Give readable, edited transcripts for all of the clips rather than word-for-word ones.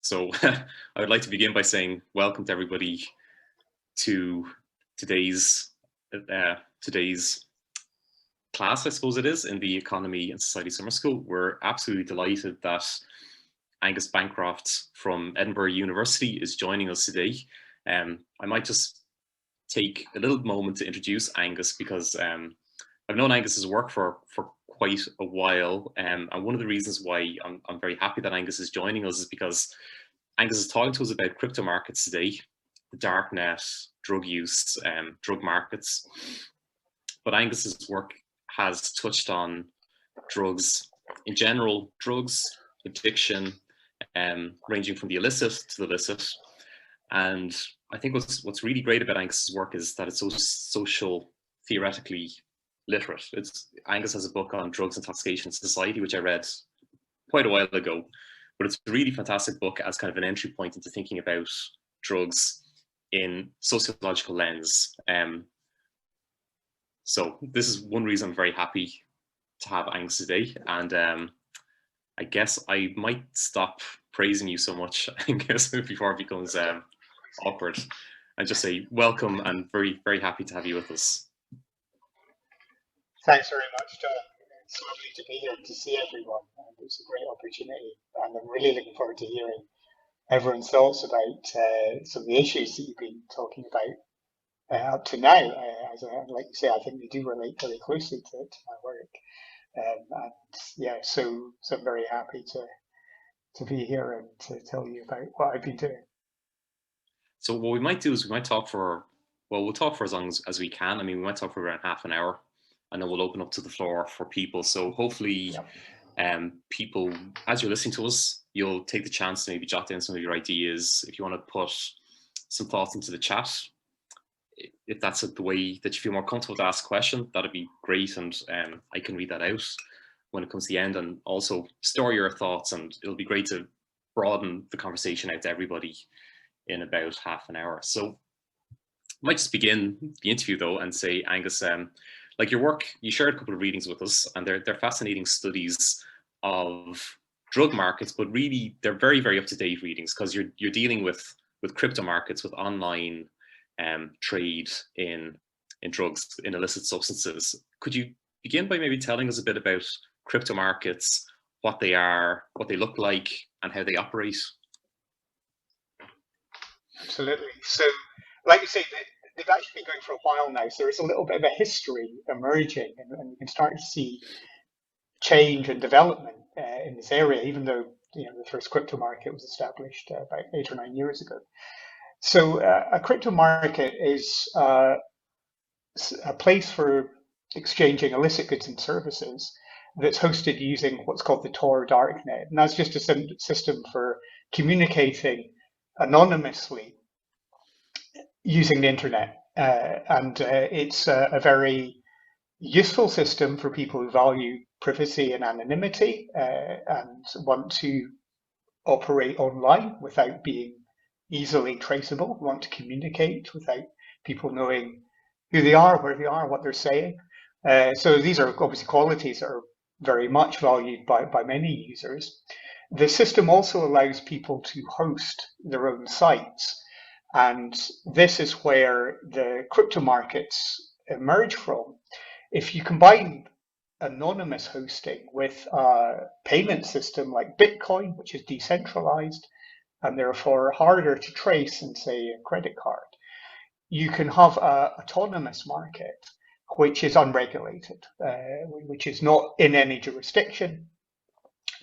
So I would like to begin by saying welcome to everybody to today's today's class, I suppose it is, in the Economy and Society Summer School. We're absolutely delighted that Angus Bancroft from Edinburgh University is joining us today. I might just take a little moment to introduce Angus because I've known Angus's work for quite a while, and one of the reasons why I'm very happy that Angus is joining us is because Angus is talking to us about crypto markets today, the dark net, drug use, drug markets. But Angus's work has touched on drugs in general, drugs, addiction, ranging from the illicit to the licit. And I think what's really great about Angus's work is that it's so social, theoretically literate. Angus has a book on drugs, intoxication, and society, which I read quite a while ago, but it's a really fantastic book as kind of an entry point into thinking about drugs in sociological lens. So this is one reason I'm very happy to have Angus today, and I guess I might stop praising you so much, Angus, before it becomes awkward, and just say welcome and very, very happy to have you with us. Thanks very much, John. It's lovely to be here to see everyone. It's a great opportunity, and I'm really looking forward to hearing everyone's thoughts about some of the issues that you've been talking about up to now. Like you say, I think they do relate very closely to my work, and yeah, so I'm very happy to be here and to tell you about what I've been doing. So what we might do is we might talk for, well, we'll talk for as long as we can. I mean, we might talk for around half an hour, and then we'll open up to the floor for people. So hopefully, people, as you're listening to us, you'll take the chance to maybe jot down some of your ideas. If you want to put some thoughts into the chat, if that's the way that you feel more comfortable to ask a question, that'd be great. And I can read that out when it comes to the end, and also store your thoughts. And it'll be great to broaden the conversation out to everybody in about half an hour. So I might just begin the interview though and say, Angus, like your work, you shared a couple of readings with us, and they're fascinating studies of drug markets, but really they're very, very up-to-date readings because you're dealing with crypto markets, with online trade in drugs, in illicit substances. Could you begin by maybe telling us a bit about crypto markets, what they are, what they look like, and how they operate? Absolutely. So, like you say, they've actually been going for a while now. So there's a little bit of a history emerging, and you can start to see change and development in this area, even though the first crypto market was established about 8 or 9 years ago. So a crypto market is a place for exchanging illicit goods and services that's hosted using what's called the Tor darknet, and that's just a system for communicating anonymously using the internet, and it's a very useful system for people who value privacy and anonymity and want to operate online without being easily traceable, want to communicate without people knowing who they are, where they are, what they're saying. So these are obviously qualities that are very much valued by many users. The system also allows people to host their own sites. And this is where the crypto markets emerge from. If you combine anonymous hosting with a payment system like Bitcoin, which is decentralized and therefore harder to trace than, say, a credit card, you can have an autonomous market which is unregulated, which is not in any jurisdiction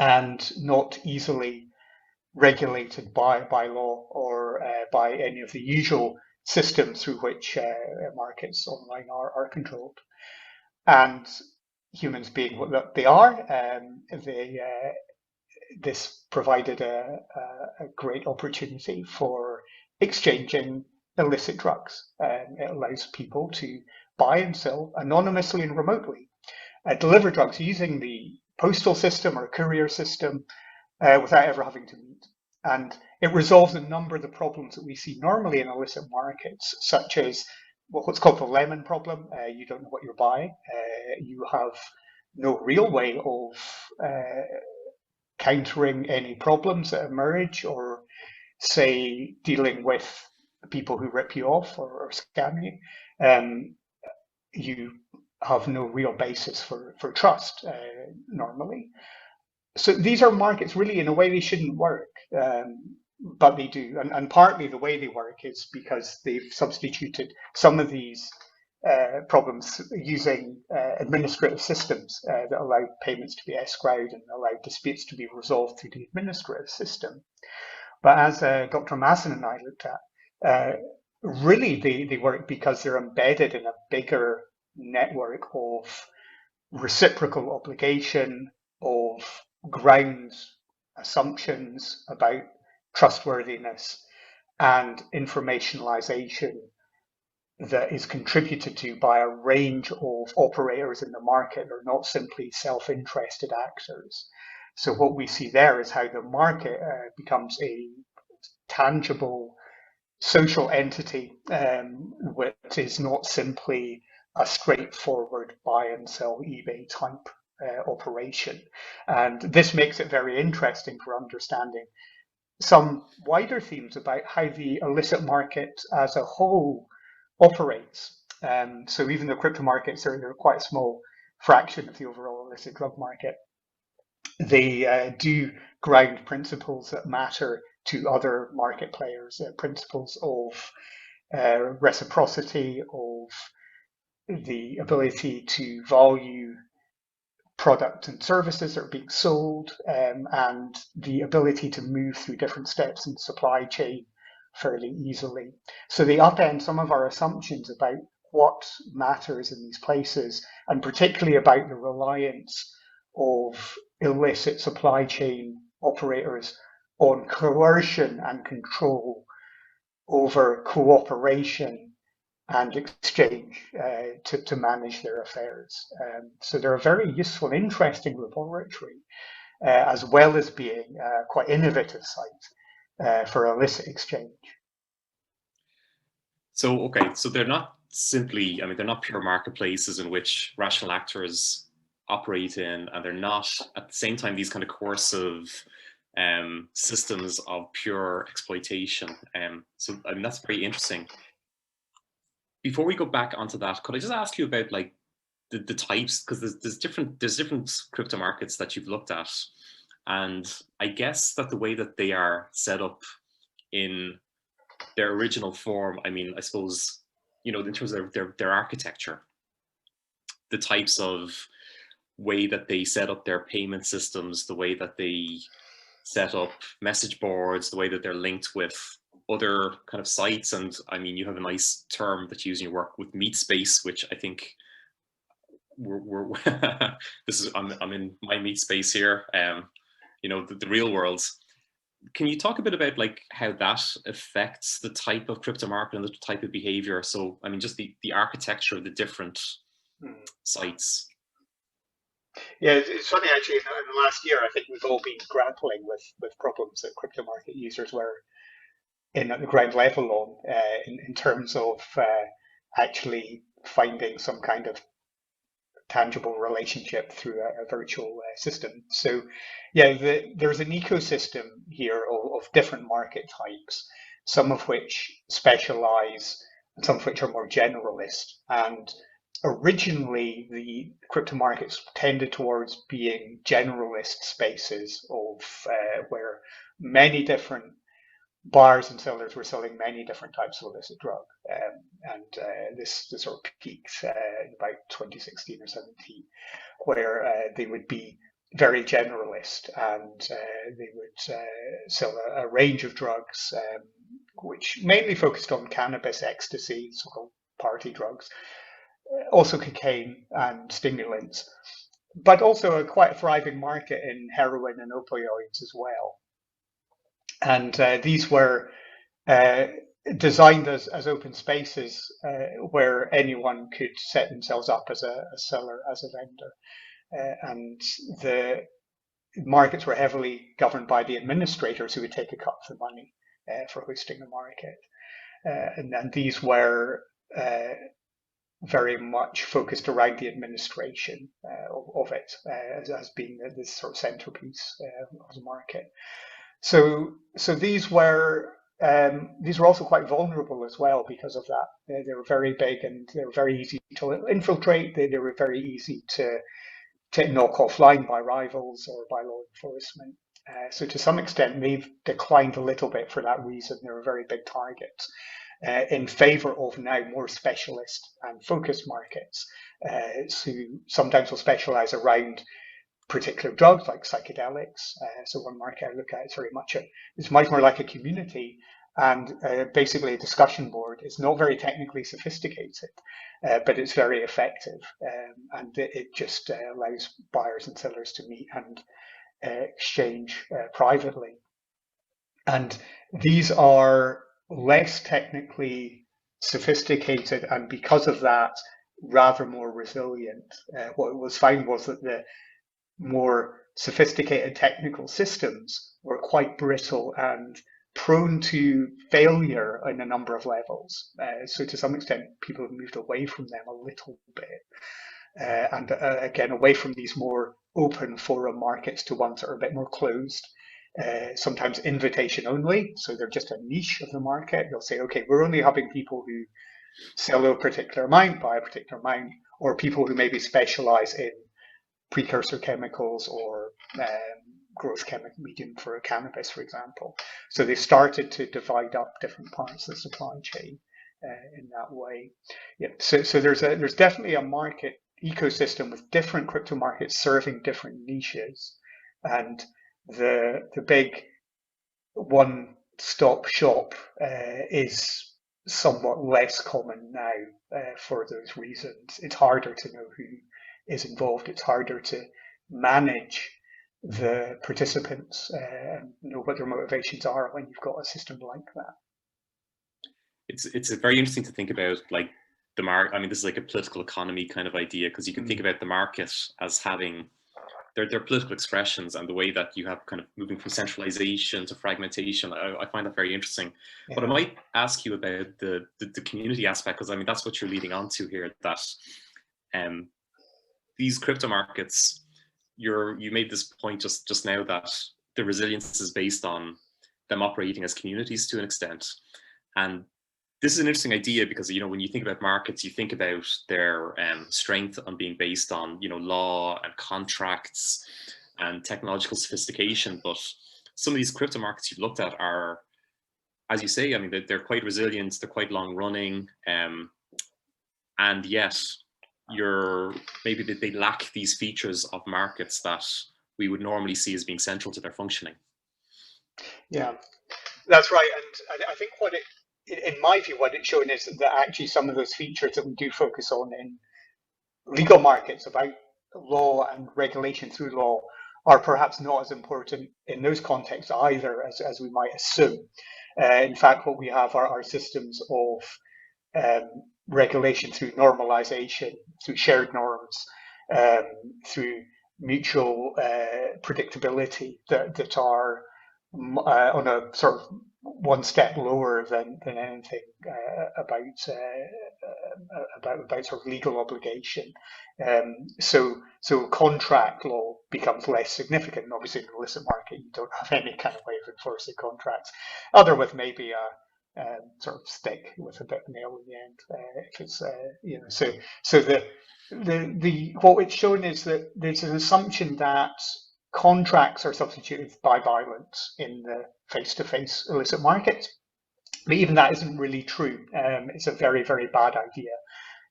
and not easily regulated by law or by any of the usual systems through which markets online are controlled. And humans being what they are, this provided a great opportunity for exchanging illicit drugs. It allows people to buy and sell anonymously and remotely, deliver drugs using the postal system or courier system without ever having to meet. And it resolves a number of the problems that we see normally in illicit markets, such as what's called the lemon problem. You don't know what you're buying. You have no real way of countering any problems that emerge or say, dealing with people who rip you off or scam you, um, you have no real basis for trust normally. So these are markets really in a way they shouldn't work, but they do. And partly the way they work is because they've substituted some of these problems using administrative systems that allow payments to be escrowed and allow disputes to be resolved through the administrative system. But as Dr. Masson and I looked at, really they work because they're embedded in a bigger network of reciprocal obligation, of grounds, assumptions about trustworthiness, and informationalization that is contributed to by a range of operators in the market. They're not simply self-interested actors. So what we see there is how the market becomes a tangible social entity, which is not simply a straightforward buy and sell eBay type operation. And this makes it very interesting for understanding some wider themes about how the illicit market as a whole operates. So even though crypto markets are quite a small fraction of the overall illicit drug market, they do ground principles that matter to other market players, principles of reciprocity, of the ability to value product and services that are being sold, and the ability to move through different steps in the supply chain fairly easily. So they upend some of our assumptions about what matters in these places, and particularly about the reliance of illicit supply chain operators on coercion and control over cooperation and exchange to manage their affairs. So they're a very useful, interesting laboratory, as well as being a quite innovative site for illicit exchange. So, okay, so they're not simply, I mean, they're not pure marketplaces in which rational actors operate in, and they're not at the same time these kind of coercive systems of pure exploitation. So, I mean, that's very interesting. Before we go back onto that, could I just ask you about like the types, because there's different crypto markets that you've looked at, and I guess that the way that they are set up in their original form, I mean, I suppose, you know, in terms of their architecture, the types of way that they set up their payment systems, the way that they set up message boards, the way that they're linked with other kind of sites. And I mean, you have a nice term that you use in your work with meat space, which I think we're this is I'm in my meat space here. You know, the real world. Can you talk a bit about like how that affects the type of crypto market and the type of behavior? So, I mean, just the architecture of the different sites. Yeah, it's funny actually. In the last year, I think we've all been grappling with problems that crypto market users were in at the ground level on, in terms of actually finding some kind of tangible relationship through a virtual system. So, yeah, there's an ecosystem here of different market types, some of which specialize and some of which are more generalist. And originally, the crypto markets tended towards being generalist spaces of where many different buyers and sellers were selling many different types of illicit drug. This sort of peaked in about 2016 or 17, where they would be very generalist and they would sell a range of drugs, which mainly focused on cannabis, ecstasy, so-called party drugs, also cocaine and stimulants, but also a quite thriving market in heroin and opioids as well. And these were designed as open spaces where anyone could set themselves up as a seller, as a vendor. And the markets were heavily governed by the administrators who would take a cut of the money for hosting the market. And these were very much focused around the administration of it as being this sort of centerpiece of the market. So these were also quite vulnerable as well because of that. They were very big and they were very easy to infiltrate. They were very easy to knock offline by rivals or by law enforcement. So to some extent, they've declined a little bit for that reason. They were very big targets in favor of now more specialist and focused markets. So sometimes will specialize around particular drugs like psychedelics. So one market I look at is it's much more like a community and basically a discussion board. It's not very technically sophisticated, but it's very effective, and it just allows buyers and sellers to meet and exchange privately. And these are less technically sophisticated, and because of that, rather more resilient. What was found was that the more sophisticated technical systems were quite brittle and prone to failure in a number of levels. So to some extent, people have moved away from them a little bit. And again, away from these more open forum markets to ones that are a bit more closed, sometimes invitation only. So they're just a niche of the market. They'll say, okay, we're only having people who sell a particular amount, buy a particular amount, or people who maybe specialize in precursor chemicals or growth chemical medium for cannabis, for example. So they started to divide up different parts of the supply chain in that way. Yeah. So there's definitely a market ecosystem with different crypto markets serving different niches, and the big one-stop shop is somewhat less common now for those reasons. It's harder to know who is involved. It's harder to manage the participants and know what their motivations are when you've got a system like that. It's very interesting to think about, like, the market. I mean, this is like a political economy kind of idea, because you can think about the market as having their political expressions, and the way that you have kind of moving from centralization to fragmentation. I find that very interesting. Yeah. But I might ask you about the community aspect, because I mean, that's what you're leading on to here, that these crypto markets, you made this point just now, that the resilience is based on them operating as communities to an extent. And this is an interesting idea, because, you know, when you think about markets, you think about their strength on being based on, you know, law and contracts and technological sophistication. But some of these crypto markets you've looked at are, as you say, I mean, they're quite resilient, they're quite long running, and yet maybe they lack these features of markets that we would normally see as being central to their functioning. Yeah, that's right. And I think in my view, what it's showing is that actually some of those features that we do focus on in legal markets about law and regulation through law are perhaps not as important in those contexts either as we might assume. In fact, what we have are systems of regulation through normalization, through shared norms, through mutual predictability that are on a sort of one step lower than anything about sort of legal obligation. So contract law becomes less significant. And obviously, in the illicit market, you don't have any kind of way of enforcing contracts, other with maybe a sort of stick with a bit of nail in the end. If it's you know, so the what it's shown is that there's an assumption that contracts are substituted by violence in the face-to-face illicit market. But even that isn't really true. It's a very, very bad idea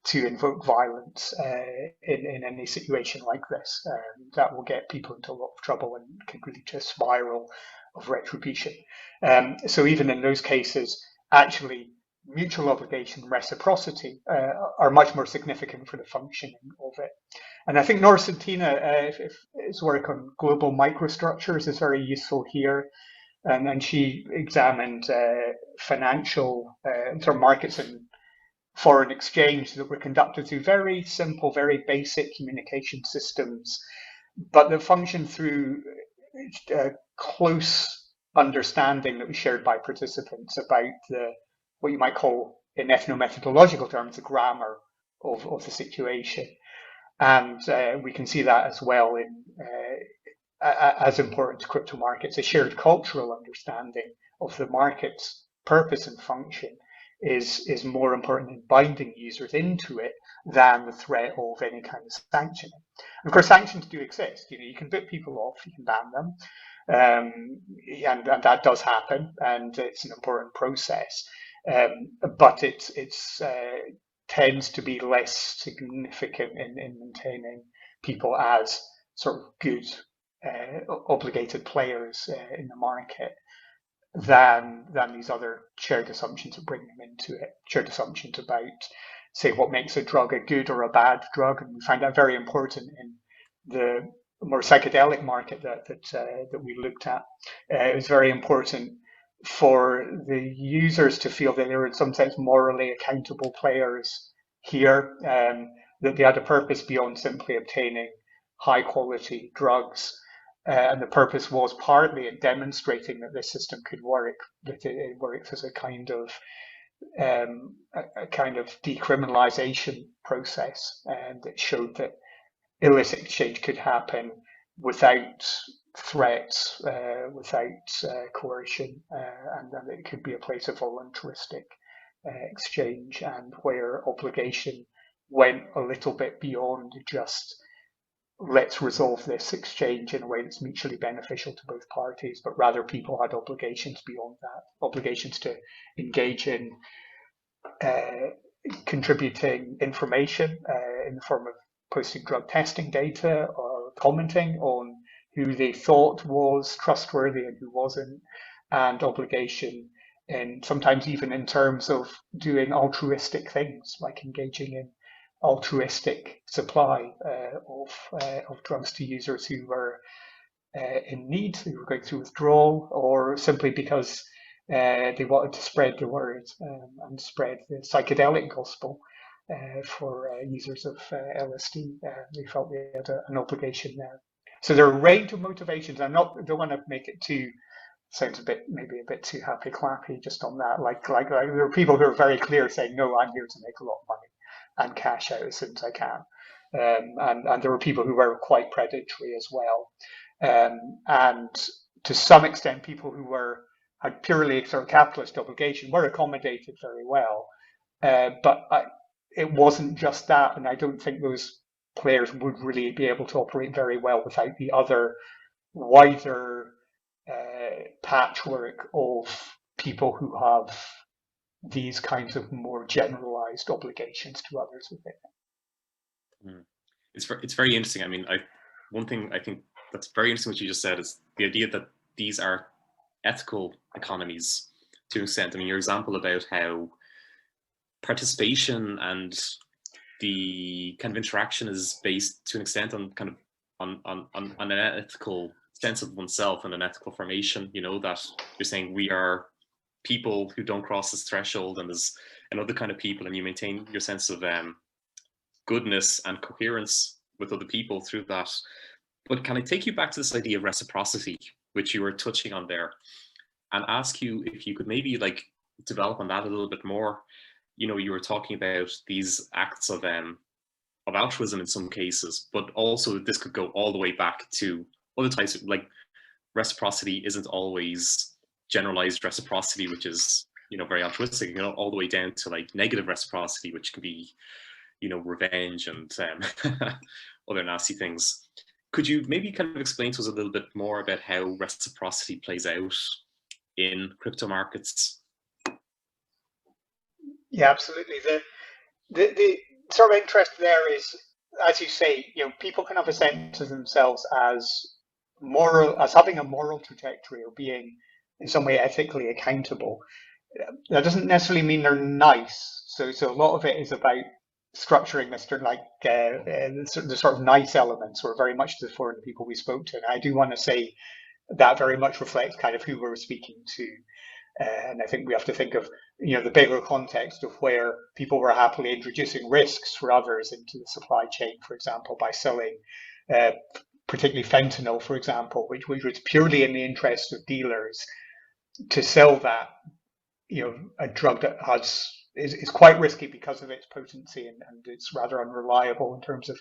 to invoke violence in any situation like this. That will get people into a lot of trouble and can lead to a spiral of retribution. So even in those cases, actually, mutual obligation and reciprocity are much more significant for the functioning of it. And I think Nora Centina, his work on global microstructures is very useful here. And she examined financial sort of markets and foreign exchange that were conducted through very simple, very basic communication systems, but that function through close understanding that was shared by participants about what you might call, in ethnomethodological terms, the grammar of the situation. And we can see that as well in as important to crypto markets. A shared cultural understanding of the market's purpose and function is more important in binding users into it than the threat of any kind of sanctioning. And of course, sanctions do exist. You can boot people off, you can ban them, and that does happen, and it's an important process. But it tends to be less significant in maintaining people as sort of good obligated players in the market than these other shared assumptions that bring them into it. Shared assumptions about, say, what makes a drug a good or a bad drug, and we find that very important in the more psychedelic market that we looked at. It was very important for the users to feel that they were in some sense morally accountable players here, that they had a purpose beyond simply obtaining high quality drugs. And the purpose was partly in demonstrating that this system could work, that it works as a kind of decriminalization process, and it showed that illicit exchange could happen without threats, without coercion, and that it could be a place of voluntaristic exchange, and where obligation went a little bit beyond just let's resolve this exchange in a way that's mutually beneficial to both parties, but rather people had obligations beyond that, obligations to engage in contributing information in the form of posting drug testing data or commenting on who they thought was trustworthy and who wasn't, and obligation and sometimes even in terms of doing altruistic things like engaging in altruistic supply of drugs to users who were in need, who were going through withdrawal, or simply because they wanted to spread the word and spread the psychedelic gospel for users of LSD. They felt they had an obligation there. So there are a range of motivations. I don't want to make it too, sounds maybe a bit too happy clappy just on that. Like there are people who are very clear saying, no, I'm here to make a lot of money and cash out as soon as I can. And there were people who were quite predatory as well. And to some extent, people who had purely sort of capitalist obligation were accommodated very well. But it wasn't just that, and I don't think those players would really be able to operate very well without the other wider patchwork of people who have these kinds of more generalized obligations to others within it. It's very interesting. I mean, one thing I think that's very interesting what you just said is the idea that these are ethical economies to an extent. I mean, your example about how participation and the kind of interaction is based to an extent on kind of on an ethical sense of oneself and an ethical formation, you know, that you're saying we are people who don't cross this threshold, and there's another kind of people, and you maintain your sense of goodness and coherence with other people through that. But can I take you back to this idea of reciprocity, which you were touching on there, and ask you if you could maybe like develop on that a little bit more? You know, you were talking about these acts of altruism in some cases, but also this could go all the way back to other types of, like, reciprocity isn't always generalized reciprocity, which is, you know, very altruistic, you know, all the way down to like negative reciprocity, which can be, you know, revenge and other nasty things. Could you maybe kind of explain to us a little bit more about how reciprocity plays out in crypto markets? Yeah, absolutely. The sort of interest there is, as you say, you know, people can have a sense of themselves as moral, as having a moral trajectory or being in some way ethically accountable. That doesn't necessarily mean they're nice. So a lot of it is about structuring this, like the sort of nice elements were very much to the fore in the people we spoke to. And I do want to say that very much reflects kind of who we're speaking to. And I think we have to think of, you know, the bigger context of where people were happily introducing risks for others into the supply chain, for example, by selling particularly fentanyl, for example, which was purely in the interest of dealers to sell that, you know, a drug that is quite risky because of its potency and it's rather unreliable in terms of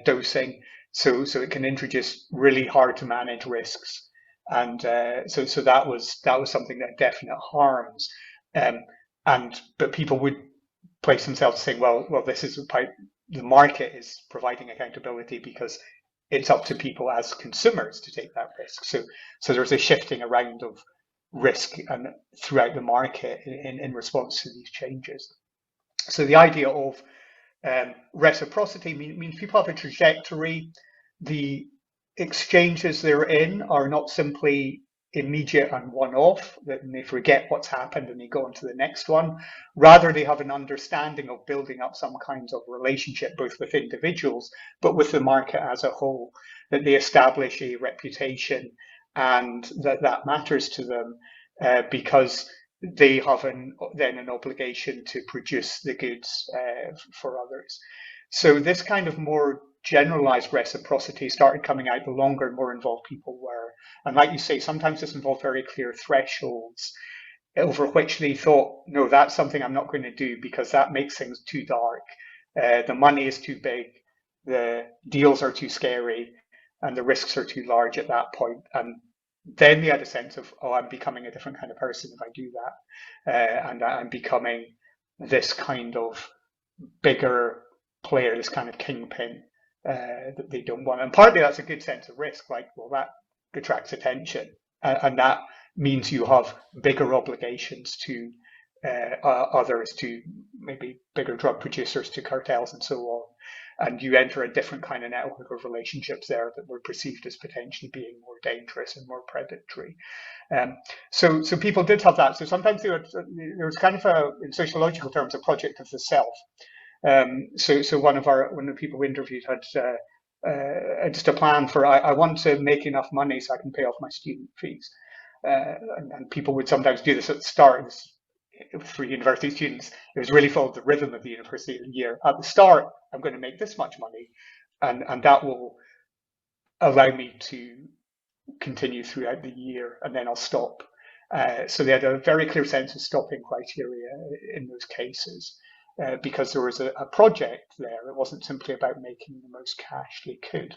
dosing, so it can introduce really hard to manage risks, and so that was something that definite harms, but people would place themselves saying, well, this is about the market is providing accountability because it's up to people as consumers to take that risk. So there's a shifting around of risk and throughout the market in response to these changes. So the idea of reciprocity means people have a trajectory. The exchanges they're in are not simply immediate and one-off, that they forget what's happened and they go on to the next one. Rather, they have an understanding of building up some kinds of relationship, both with individuals, but with the market as a whole, that they establish a reputation and that matters to them because they have then an obligation to produce the goods for others. So this kind of more generalized reciprocity started coming out the longer and more involved people were. And like you say, sometimes this involved very clear thresholds over which they thought, no, that's something I'm not going to do because that makes things too dark. The money is too big, the deals are too scary, and the risks are too large at that point. And then they had a sense of, oh, I'm becoming a different kind of person if I do that. And I'm becoming this kind of bigger player, this kind of kingpin that they don't want. And partly that's a good sense of risk, like, well, that attracts attention. And that means you have bigger obligations to others, to maybe bigger drug producers, to cartels and so on. And you enter a different kind of network of relationships there that were perceived as potentially being more dangerous and more predatory. So people did have that. So sometimes there was kind of in sociological terms, a project of the self. So one of the people we interviewed had just a plan for, I want to make enough money so I can pay off my student fees. And people would sometimes do this at the start. For university students, it was really followed the rhythm of the university year. At the start, I'm going to make this much money, and that will allow me to continue throughout the year, and then I'll stop. So they had a very clear sense of stopping criteria in those cases, because there was a project there. It wasn't simply about making the most cash they could.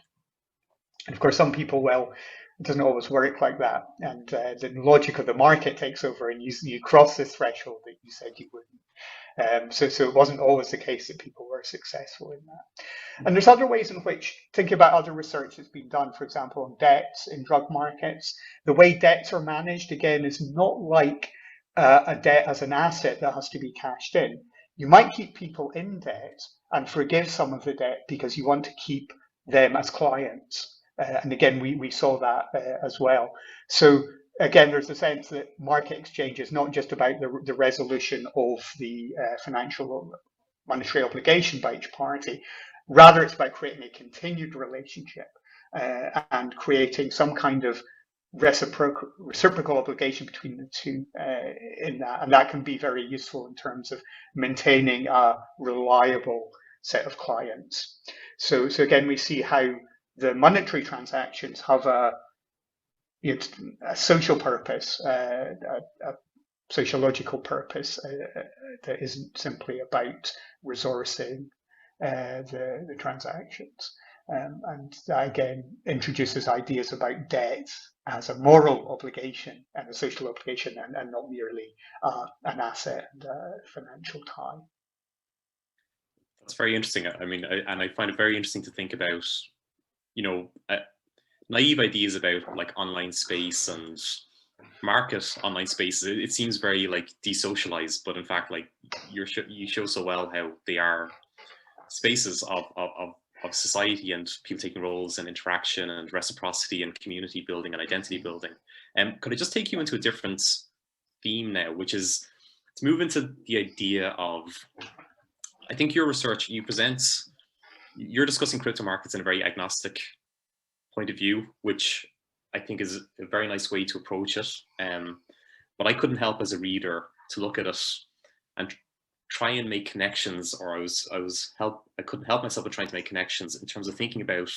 And of course, some people, well, it doesn't always work like that. And the logic of the market takes over and you cross this threshold that you said you wouldn't. So it wasn't always the case that people were successful in that. And there's other ways in which, thinking about other research that's been done, for example, on debts in drug markets, the way debts are managed, again, is not like a debt as an asset that has to be cashed in. You might keep people in debt and forgive some of the debt because you want to keep them as clients. And again, we saw that as well. So again, there's a sense that market exchange is not just about the resolution of the financial monetary obligation by each party. Rather, it's about creating a continued relationship and creating some kind of reciprocal obligation between the two in that. And that can be very useful in terms of maintaining a reliable set of clients. So again, we see how the monetary transactions have a social purpose, a sociological purpose that isn't simply about resourcing the transactions. And that again introduces ideas about debt as a moral obligation and a social obligation, and not merely an asset and a financial tie. That's very interesting. I mean, I find it very interesting to think about, naive ideas about like online space and market online spaces. It seems very like desocialized, but in fact, like you show so well how they are spaces of society and people taking roles and interaction and reciprocity and community building and identity building. And could I just take you into a different theme now, which is to move into the idea of, I think your research, you're discussing crypto markets in a very agnostic point of view, which I think is a very nice way to approach it. But I couldn't help as a reader to look at it and try and make connections, or I couldn't help myself but trying to make connections in terms of thinking about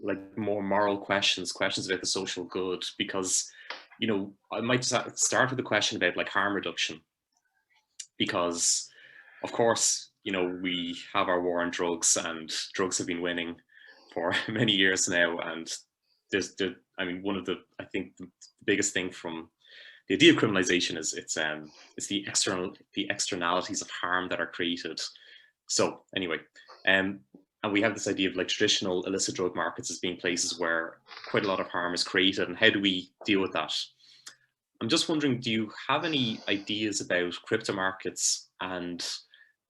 like more moral questions about the social good, because I might start with a question about like harm reduction, because of course you know, we have our war on drugs, and drugs have been winning for many years now. And I mean, one of the, I think the biggest thing from the idea of criminalization is it's the externalities of harm that are created. So anyway, and we have this idea of like traditional illicit drug markets as being places where quite a lot of harm is created, and how do we deal with that? I'm just wondering, do you have any ideas about crypto markets and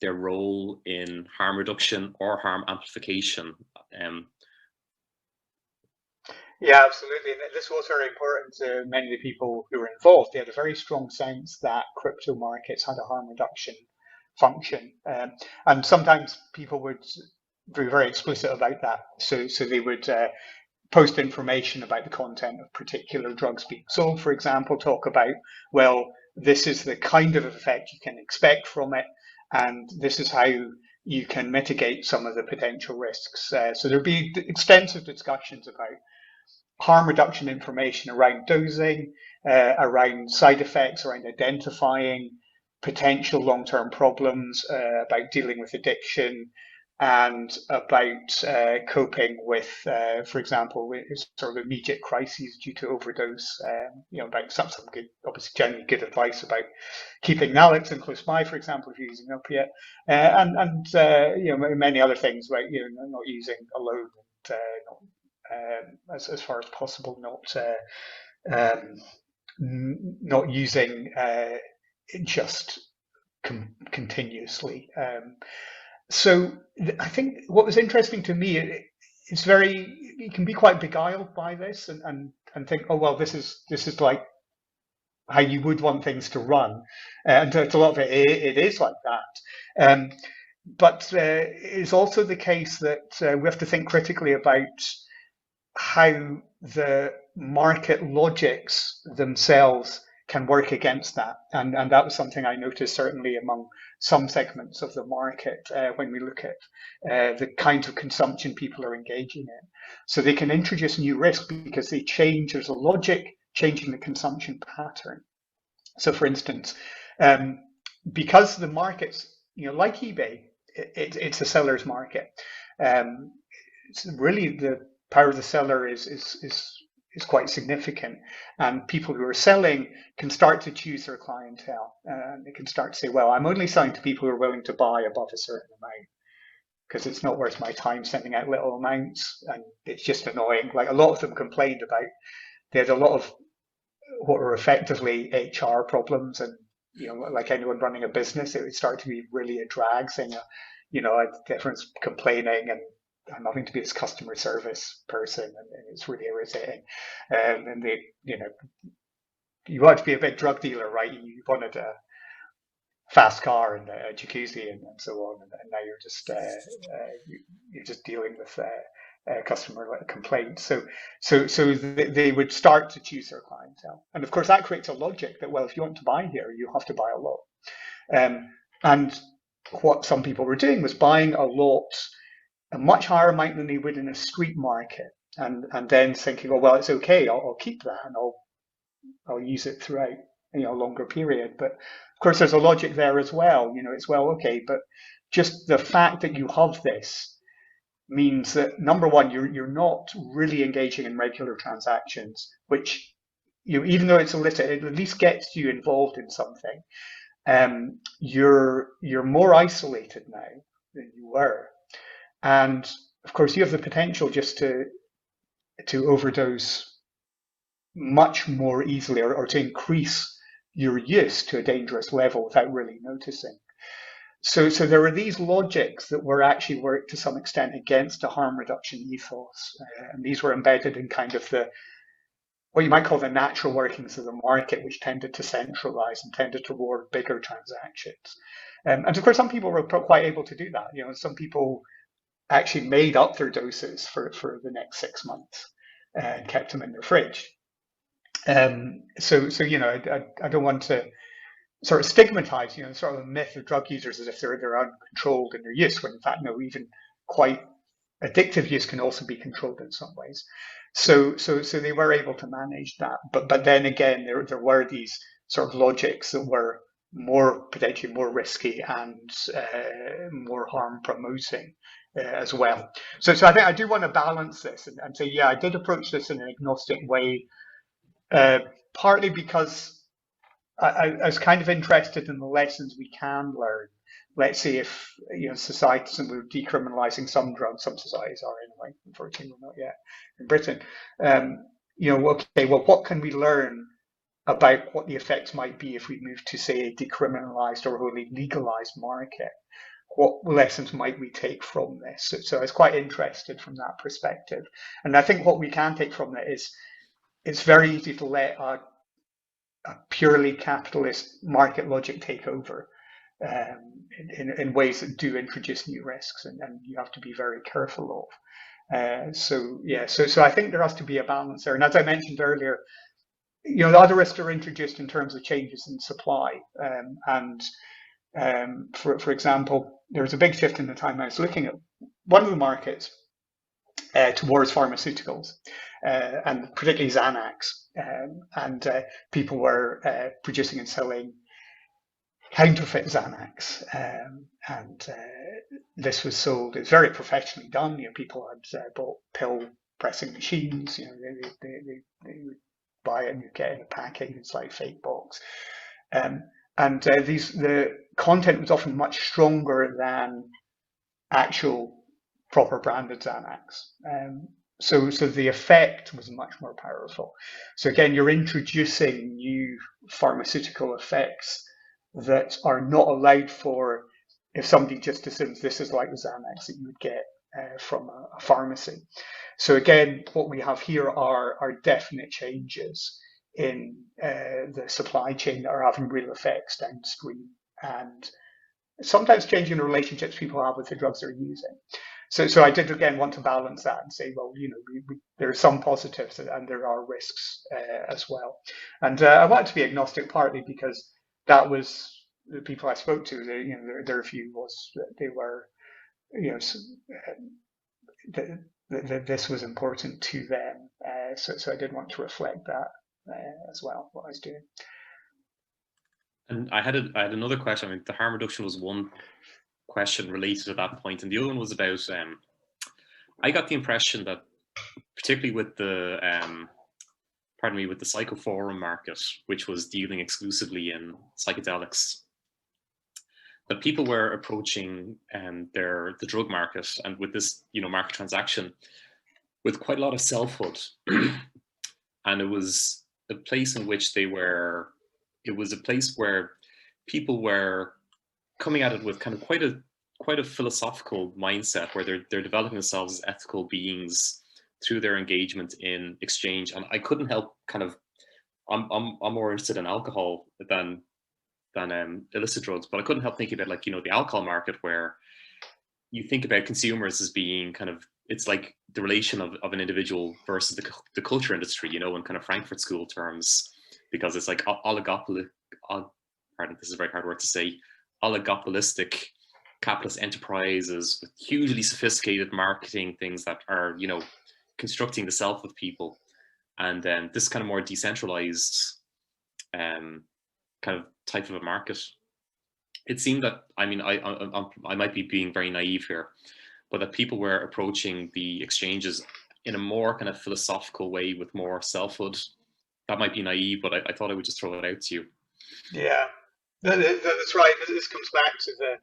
their role in harm reduction or harm amplification? Um, Yeah, absolutely. And this was very important to many of the people who were involved. They had a very strong sense that crypto markets had a harm reduction function. And sometimes people would be very explicit about that. So they would post information about the content of particular drugs being sold, for example, talk about, well, this is the kind of effect you can expect from it, and this is how you can mitigate some of the potential risks. So there'd be extensive discussions about harm reduction information around dosing, around side effects, around identifying potential long-term problems, about dealing with addiction, and about coping with, for example, with sort of immediate crises due to overdose. About some good, obviously, generally good advice about keeping naloxone close by, for example, if you're using opiate, and many other things, right? Not using alone, and not as far as possible, not using just continuously. So I think what was interesting to me, it's very, you can be quite beguiled by this, and think, oh well, this is like how you would want things to run, and to a lot of it is like that. But it's also the case that we have to think critically about how the market logics themselves can work against that. And that was something I noticed certainly among some segments of the market when we look at the kinds of consumption people are engaging in. So they can introduce new risk because they change, there's a logic changing the consumption pattern. So for instance, because the markets, like eBay, it's a seller's market. It's really the power of the seller is quite significant, and people who are selling can start to choose their clientele, and they can start to say, well, I'm only selling to people who are willing to buy above a certain amount, because it's not worth my time sending out little amounts, and it's just annoying. Like, a lot of them complained about, they had a lot of what were effectively HR problems, and like anyone running a business, it would start to be really a drag, saying, everyone's complaining, and I'm having to be this customer service person, and it's really irritating. And they, you want to be a big drug dealer, right? You wanted a fast car and a jacuzzi and so on, and now you're just dealing with customer complaints. So they would start to choose their clientele, and of course that creates a logic that, well, if you want to buy here, you have to buy a lot. And what some people were doing was buying a much higher amount than they would in a street market, and then thinking, oh well, it's okay, I'll keep that, and I'll use it throughout a longer period. But of course, there's a logic there as well. It's, well, okay, but just the fact that you have this means that, number one, you're not really engaging in regular transactions, which, even though it's illicit, it at least gets you involved in something. You're more isolated now than you were. And of course, you have the potential just to overdose much more easily, or to increase your use to a dangerous level without really noticing. So there were these logics that were actually worked to some extent against a harm reduction ethos, and these were embedded in kind of what you might call the natural workings of the market, which tended to centralize and tended to reward bigger transactions. And of course, some people were quite able to do that. Some people actually made up their doses for the next 6 months and kept them in their fridge. So I don't want to sort of stigmatize, sort of a myth of drug users as if they're uncontrolled in their use, when in fact, no, even quite addictive use can also be controlled in some ways. So they were able to manage that, but then again, there were these sort of logics that were potentially more risky and more harm promoting as well. So I think I do want to balance this and say, yeah, I did approach this in an agnostic way, partly because I was kind of interested in the lessons we can learn. Let's say if societies, and we're decriminalising some drugs, some societies are anyway. Unfortunately, we're not yet in Britain. Okay, well, what can we learn about what the effects might be if we move to, say, a decriminalised or wholly legalised market? What lessons might we take from this? So I was quite interested from that perspective. And I think what we can take from it is it's very easy to let a purely capitalist market logic take over in ways that do introduce new risks, and you have to be very careful of. So I think there has to be a balance there. And as I mentioned earlier, the other risks are introduced in terms of changes in supply. For example, there was a big shift in the time I was looking at one of the markets towards pharmaceuticals, and particularly Xanax. And people were producing and selling counterfeit Xanax. And this was sold, it's very professionally done. People had bought pill pressing machines. They would buy it and you get in a package, it's like fake box. And the content was often much stronger than actual proper branded Xanax. So the effect was much more powerful. So again, you're introducing new pharmaceutical effects that are not allowed for if somebody just assumes this is like the Xanax that you would get from a pharmacy. So again, what we have here are definite changes in the supply chain that are having real effects downstream, and sometimes changing the relationships people have with the drugs they're using. So I did again want to balance that and say, well, there are some positives and there are risks as well. And I wanted to be agnostic partly because that was the people I spoke to. Their view was that they were, this was important to them. So I did want to reflect that as well, what I was doing. And I had another question. I mean, the harm reduction was one question related to that point, and the other one was about. I got the impression that, particularly with the, with the psychoforum market, which was dealing exclusively in psychedelics, that people were approaching the drug market and with this, market transaction with quite a lot of selfhood, and it was a place in which it was a place where people were coming at it with kind of quite a philosophical mindset, where they're developing themselves as ethical beings through their engagement in exchange. And I couldn't help I'm more interested in alcohol than illicit drugs, but I couldn't help thinking about the alcohol market, where you think about consumers as being it's like the relation of an individual versus the culture industry, in kind of Frankfurt School terms, because it's like oligopoly. Pardon, this is a very hard word to say. Oligopolistic capitalist enterprises with hugely sophisticated marketing things that are, constructing the self of people, and then this kind of more decentralized kind of type of a market. It seemed that, I might be being very naive here, but that people were approaching the exchanges in a more kind of philosophical way with more selfhood. That might be naive, but I thought I would just throw it out to you. Yeah, that's right. This comes back to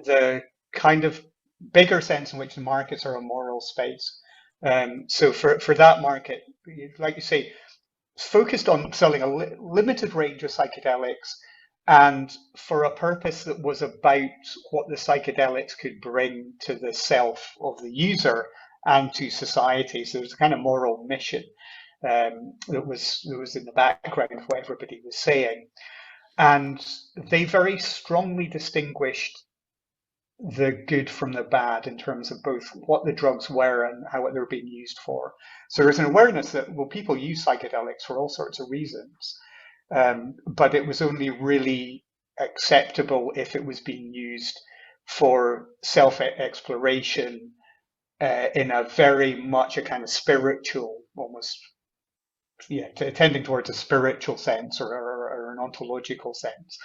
the kind of bigger sense in which the markets are a moral space. So for that market, like you say, focused on selling a limited range of psychedelics, and for a purpose that was about what the psychedelics could bring to the self of the user and to society. So there's a kind of moral mission that was in the background of what everybody was saying. And they very strongly distinguished the good from the bad in terms of both what the drugs were and how they were being used for. So there's an awareness that, well, people use psychedelics for all sorts of reasons, but it was only really acceptable if it was being used for self-exploration in a very much a kind of spiritual, almost tending towards a spiritual sense or an ontological sense,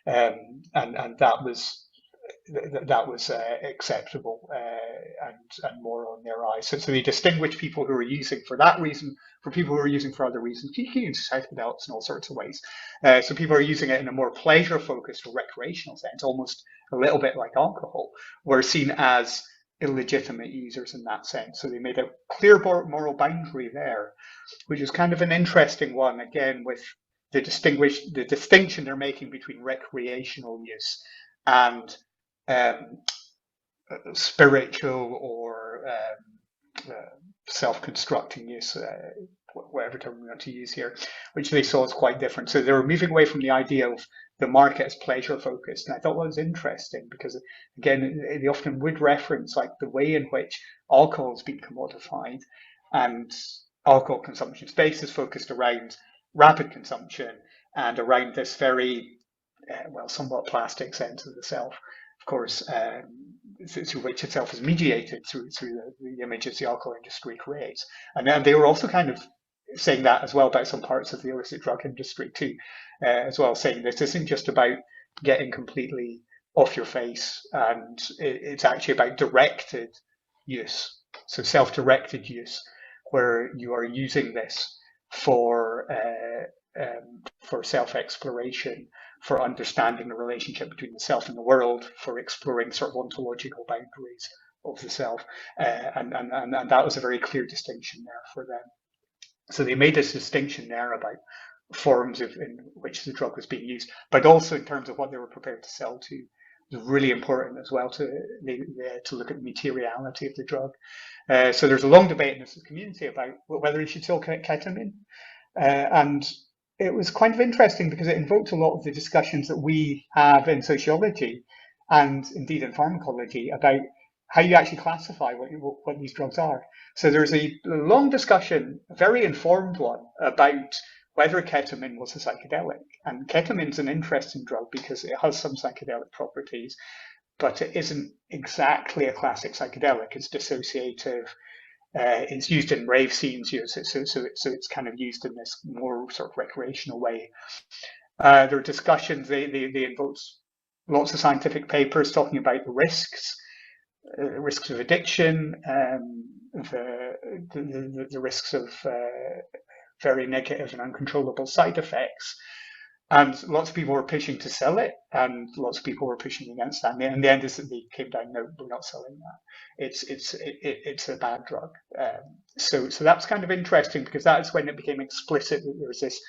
and that was acceptable and more on their eyes. So they distinguish people who are using for that reason from people who are using for other reasons. You can use psychedelics in all sorts of ways. So people are using it in a more pleasure-focused or recreational sense, almost a little bit like alcohol, were seen as illegitimate users in that sense. So they made a clear moral boundary there, which is kind of an interesting one, again, with the distinction they're making between recreational use and spiritual or self-constructing use, whatever term we want to use here, which they saw as quite different. So they were moving away from the idea of the market as pleasure focused. And I thought that was interesting because, again, they often would reference like the way in which alcohol has been commodified, and alcohol consumption space is focused around rapid consumption and around this very, somewhat plastic sense of the self, of course, through which itself is mediated through the images the alcohol industry creates. And then they were also kind of saying that as well about some parts of the illicit drug industry too, as well, saying this isn't just about getting completely off your face, and it's actually about directed use, so self-directed use, where you are using this for self-exploration, for understanding the relationship between the self and the world, for exploring sort of ontological boundaries of the self, and that was a very clear distinction there for them. So they made this distinction there about forms in which the drug was being used, but also in terms of what they were prepared to sell to. It was really important as well to look at the materiality of the drug. So there's a long debate in this community about whether you should sell ketamine, and it was kind of interesting because it invoked a lot of the discussions that we have in sociology and indeed in pharmacology about how you actually classify what these drugs are. So there's a long discussion, a very informed one, about whether ketamine was a psychedelic. And ketamine's an interesting drug because it has some psychedelic properties, but it isn't exactly a classic psychedelic. It's dissociative. It's used in rave scenes, so it's kind of used in this more sort of recreational way. There are discussions, they invoked lots of scientific papers talking about the risks of addiction, the risks of very negative and uncontrollable side effects. And lots of people were pushing to sell it, and lots of people were pushing against that. And the end is that they came down, no, we're not selling that. It's a bad drug. So that's kind of interesting because that's when it became explicit that there was this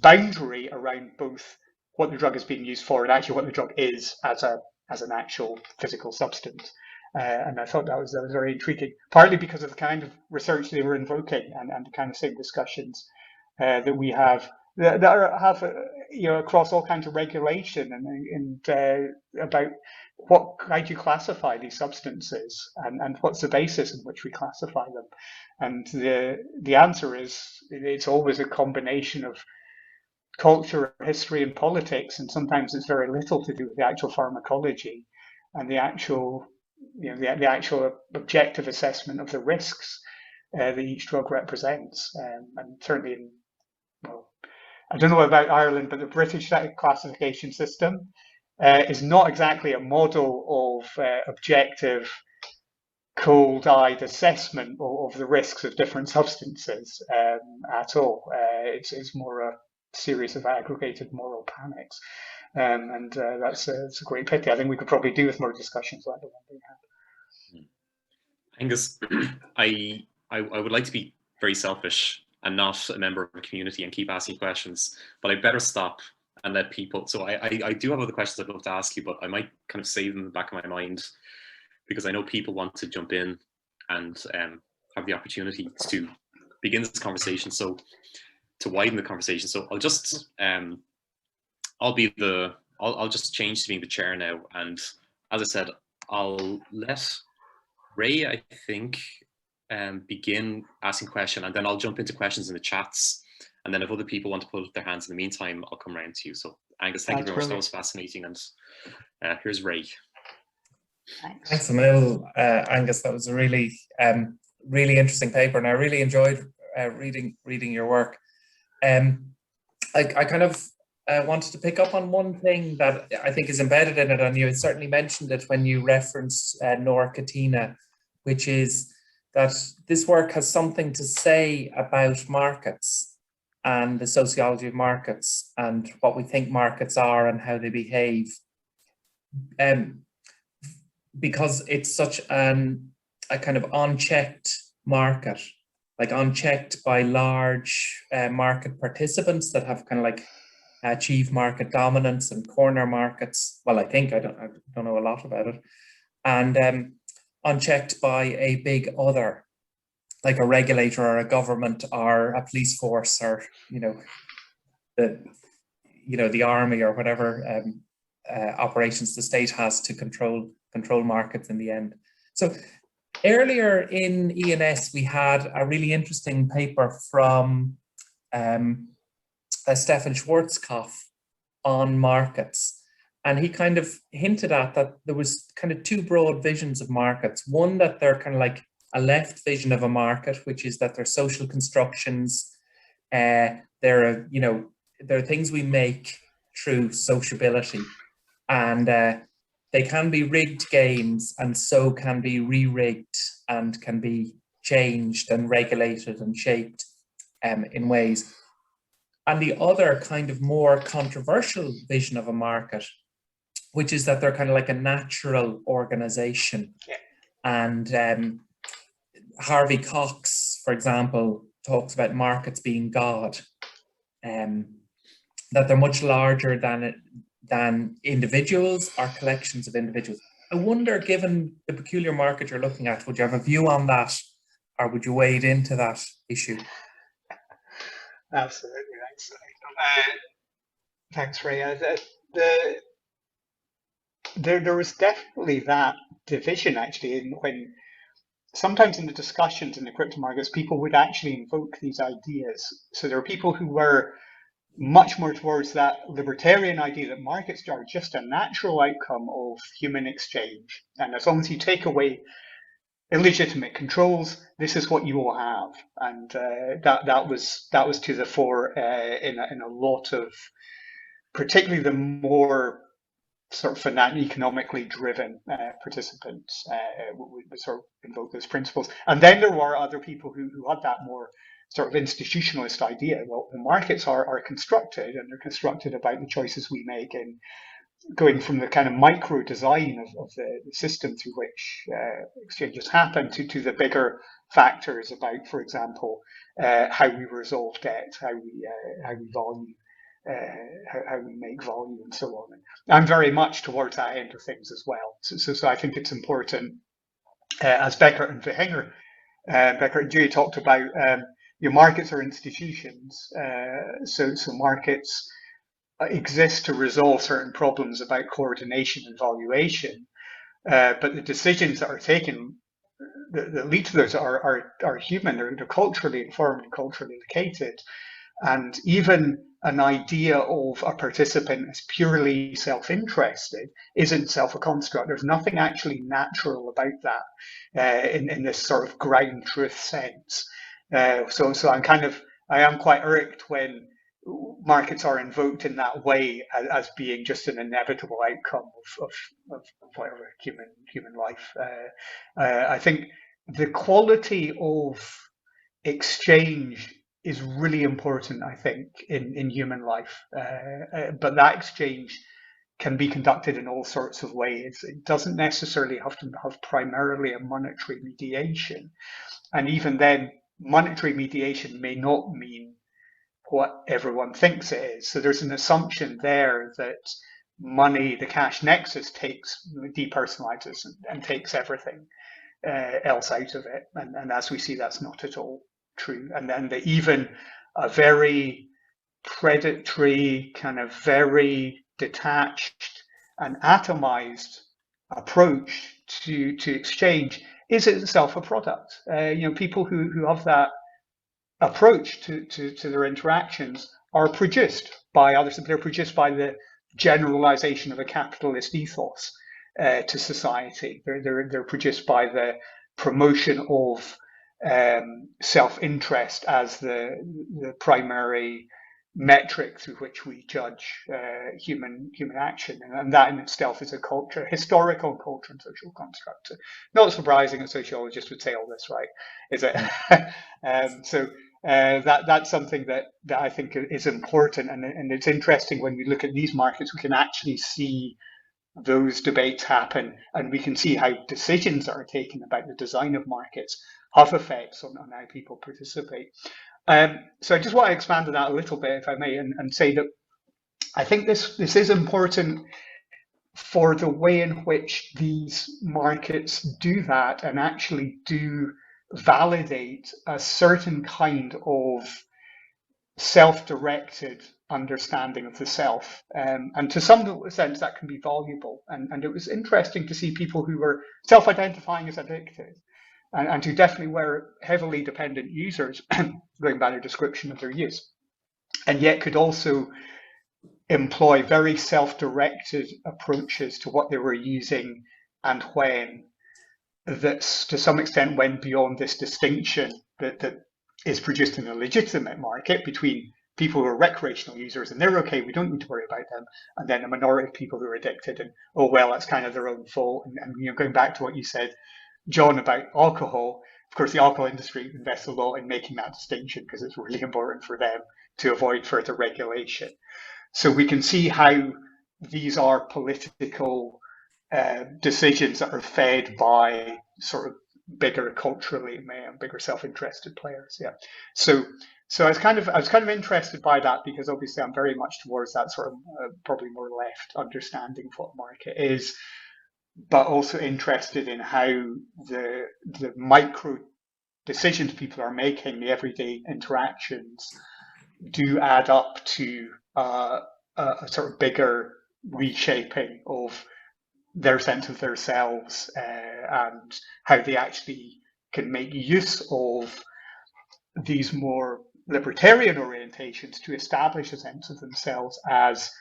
boundary around both what the drug is being used for and actually what the drug is as an actual physical substance. And I thought that was very intriguing, partly because of the kind of research they were invoking and the kind of same discussions that we have that have across all kinds of regulation and about how do you classify these substances and what's the basis in which we classify them. And the answer is it's always a combination of culture, history, and politics, and sometimes it's very little to do with the actual pharmacology and the actual the actual objective assessment of the risks that each drug represents. And certainly I don't know about Ireland, but the British classification system is not exactly a model of objective, cold-eyed assessment of the risks of different substances at all. It's more a series of aggregated moral panics. And that's a great pity. I think we could probably do with more discussions like the one we had. Angus, I would like to be very selfish and not a member of a community and keep asking questions, but I better stop and let people. So I do have other questions I'd love to ask you, but I might kind of save them in the back of my mind because I know people want to jump in and have the opportunity to begin this conversation. So to widen the conversation. So I'll just I'll just change to being the chair now. And as I said, I'll let Ray, I think, begin asking questions, and then I'll jump into questions in the chats. And then if other people want to put up their hands in the meantime, I'll come around to you. So Angus, thank you very much. That was fascinating. And here's Ray. Thanks a mil, Angus. That was a really, really interesting paper, and I really enjoyed reading your work. I kind of wanted to pick up on one thing that I think is embedded in it, and you certainly mentioned it when you referenced Nora Katina, which is that this work has something to say about markets and the sociology of markets and what we think markets are and how they behave. Because it's such a kind of unchecked market, like unchecked by large market participants that have kind of like achieved market dominance and corner markets. Well, I think I don't know a lot about it, and unchecked by a big other, like a regulator or a government or a police force or the army or whatever operations the state has to control markets in the end. So earlier in E&S, we had a really interesting paper from Stefan Schwarzkopf on markets. And he kind of hinted at that there was kind of two broad visions of markets. One, that they're kind of like a left vision of a market, which is that they're social constructions. There are things we make through sociability, and they can be rigged games, and so can be re-rigged and can be changed and regulated and shaped in ways. And the other kind of more controversial vision of a market, which is that they're kind of like a natural organization. And Harvey Cox, for example, talks about markets being God, that they're much larger than individuals or collections of individuals. I wonder, given the peculiar market you're looking at, would you have a view on that, or would you wade into that issue? Absolutely, thanks, Ray. There was definitely that division actually, when sometimes in the discussions in the crypto markets, people would actually invoke these ideas. So there are people who were much more towards that libertarian idea that markets are just a natural outcome of human exchange, and as long as you take away illegitimate controls, this is what you will have. And that was to the fore in a lot of, particularly the more sort of economically driven participants would sort of invoke those principles. And then there were other people who had that more sort of institutionalist idea. Well, the markets are constructed, and they're constructed about the choices we make, and going from the kind of micro design of the system through which exchanges happen to the bigger factors about, for example, how we resolve debt, how we value, how we make value, and so on. And I'm very much towards that end of things as well. So I think it's important, as Beckert and Vehinger, Beckert and Dewey talked about, your markets are institutions. So markets exist to resolve certain problems about coordination and valuation, but the decisions that are taken that lead to those are human. They're culturally informed and culturally located, and even an idea of a participant as purely self-interested isn't self a construct. There's nothing actually natural about that in this sort of ground truth sense. So I am quite irked when markets are invoked in that way as being just an inevitable outcome of whatever human life. I think the quality of exchange is really important, I think, in human life. But that exchange can be conducted in all sorts of ways. It doesn't necessarily have to have primarily a monetary mediation. And even then, monetary mediation may not mean what everyone thinks it is. So there's an assumption there that money, the cash nexus, depersonalizes and takes everything else out of it. And as we see, that's not at all true. And then even a very predatory, kind of very detached and atomized approach to exchange is itself a product. People who have that approach to their interactions are produced by others. They're produced by the generalization of a capitalist ethos to society. They're produced by the promotion of self-interest as the primary metric through which we judge human action, and that in itself is a culture, historical culture and social construct. So not surprising a sociologist would say all this, right? Is it? That's something that I think is important, and it's interesting when we look at these markets, we can actually see those debates happen, and we can see how decisions that are taken about the design of markets have effects on how people participate. So I just want to expand on that a little bit, if I may, and say that I think this is important for the way in which these markets do that and actually do validate a certain kind of self-directed understanding of the self, and to some sense that can be valuable, and it was interesting to see people who were self-identifying as addicted and who definitely were heavily dependent users going by their description of their use, and yet could also employ very self-directed approaches to what they were using and when, that to some extent went beyond this distinction that is produced in a legitimate market between people who are recreational users and they're okay, we don't need to worry about them, and then a minority of people who are addicted, and oh well, that's kind of their own fault. And you know, going back to what you said, John, about alcohol, of course the alcohol industry invests a lot in making that distinction because it's really important for them to avoid further regulation. So we can see how these are political decisions that are fed by sort of bigger culturally, bigger self-interested players. Yeah. So I was kind of interested by that, because obviously I'm very much towards that sort of probably more left understanding of what market is, but also interested in how the micro decisions people are making, the everyday interactions, do add up to a sort of bigger reshaping of their sense of themselves, and how they actually can make use of these more libertarian orientations to establish a sense of themselves as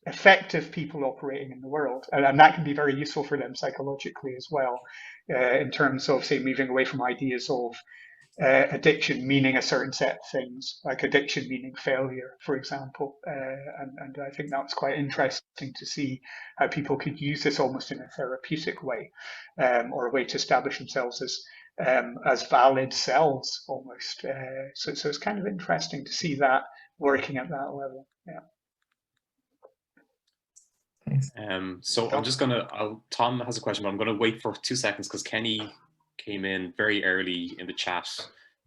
effective people operating in the world, and that can be very useful for them psychologically as well, in terms of, say, moving away from ideas of addiction meaning a certain set of things, like addiction meaning failure, for example. And I think that was quite interesting to see how people could use this almost in a therapeutic way, or a way to establish themselves as valid selves almost. So it's kind of interesting to see that working at that level. Yeah. So I'm just Tom has a question, but I'm gonna wait for 2 seconds because Kenny came in very early in the chat,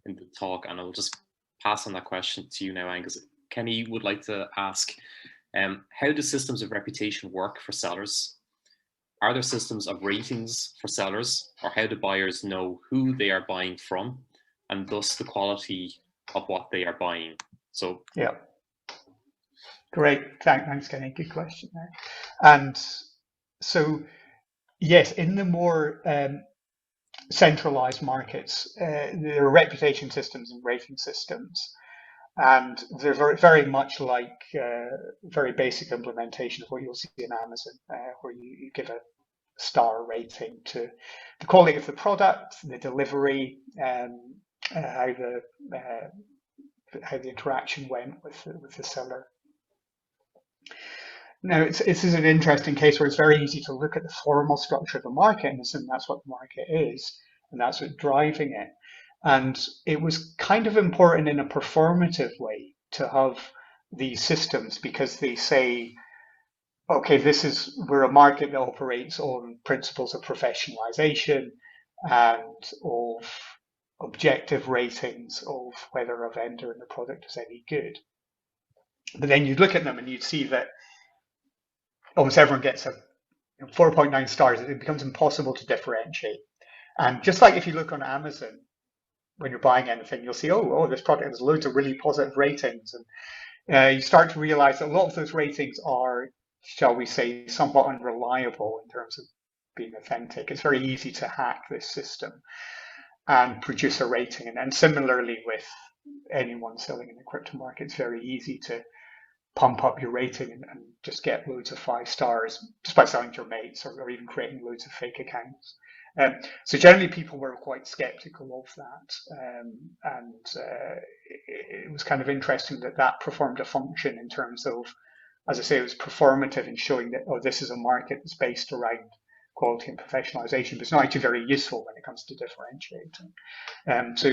in the talk, and I'll just pass on that question to you now, Angus. Kenny would like to ask, how do systems of reputation work for sellers? Are there systems of ratings for sellers, or how do buyers know who they are buying from, and thus the quality of what they are buying? So yeah, great, thanks Kenny, good question there. And so yes, in the more centralized markets, there are reputation systems and rating systems, and they're very, very much like very basic implementation of what you'll see in Amazon, where you give a star rating to the quality of the product, the delivery, how the interaction went with the seller. Now, this is an interesting case where it's very easy to look at the formal structure of the market and assume that's what the market is, and that's what's driving it. And it was kind of important in a performative way to have these systems, because they say, okay, we're a market that operates on principles of professionalization and of objective ratings of whether a vendor and the product is any good. But then you'd look at them and you'd see that almost everyone gets a 4.9 stars. It becomes impossible to differentiate. And just like if you look on Amazon, when you're buying anything, you'll see, oh, this product has loads of really positive ratings. And you start to realize that a lot of those ratings are, shall we say, somewhat unreliable in terms of being authentic. It's very easy to hack this system and produce a rating. And similarly with anyone selling in the crypto market, it's very easy to pump up your rating and just get loads of 5 stars just by selling to your mates, or even creating loads of fake accounts. So generally people were quite skeptical of that. It was kind of interesting that that performed a function in terms of, as I say, it was performative in showing that, oh, this is a market that's based around quality and professionalization, but it's not actually very useful when it comes to differentiating.